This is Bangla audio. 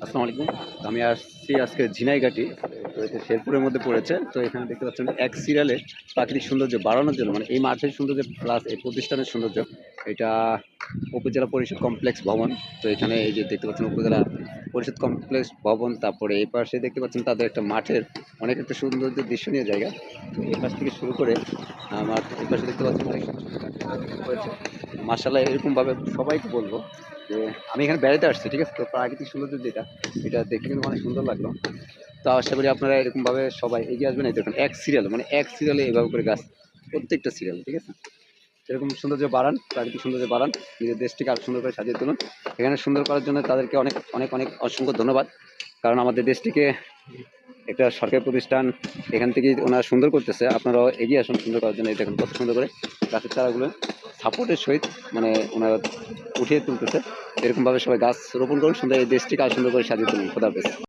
আসসালামু আলাইকুম। আমি আসছি আজকে ঝিনাইগাটি। তো এটা শেরপুরের মধ্যে পড়েছে। তো এখানে দেখতে পাচ্ছেন এক সিরিয়ালে প্রাকৃতিক সৌন্দর্য বাড়ানোর জন্য মানে এই মাঠের সৌন্দর্য প্লাস এই প্রতিষ্ঠানের সৌন্দর্য এটা উপজেলা পরিষদ কমপ্লেক্স ভবন। তো এখানে এই যে দেখতে পাচ্ছেন উপজেলা পরিষদ কমপ্লেক্স ভবন, তারপরে এই পাশে দেখতে পাচ্ছেন তাদের একটা মাঠের অনেক একটা সৌন্দর্য দৃশ্যনীয় জায়গা। তো এই পাশ থেকে শুরু করে আমার এই পাশে দেখতে পাচ্ছেন অনেক সুন্দর সুন্দর গাছ হয়েছে। মার্শাল্লাহ এরকমভাবে সবাইকে বলবো যে আমি এখানে বেড়াতে আসছি, ঠিক আছে? তো প্রাকৃতিক সৌন্দর্য যেটা এটা দেখে কিন্তু অনেক সুন্দর লাগলো। তো আশা করি আপনারা এরকমভাবে সবাই এগিয়ে আসবেন। এই দেখুন এক সিরিয়াল মানে এক সিরিয়ালে এভাবে করে গাছ, প্রত্যেকটা সিরিয়াল, ঠিক আছে? এরকম সৌন্দর্য বাড়ান, প্রাকৃতিক সৌন্দর্য বাড়ান, নিজের দেশটিকে আরো সুন্দর করে সাজিয়ে তুলুন। এখানে সুন্দর করার জন্য তাদেরকে অনেক অনেক অনেক অসংখ্য ধন্যবাদ। কারণ আমাদের দেশটিকে একটা সরকারি প্রতিষ্ঠান এখান থেকেই ওনারা সুন্দর করতেছে। আপনারাও এগিয়ে আসুন সুন্দর করার জন্য। এই দেখুন কত সুন্দর করে গাছের চারাগুলো সাপোর্টের সহিত মানে ওনারা উঠিয়ে তুলতেছে। এরকমভাবে সবাই গাছ রোপণ করুন, সুন্দর এই দেশটিকে আরো সুন্দর করে সাজিয়ে তুলুন। খোদা হাফেজ।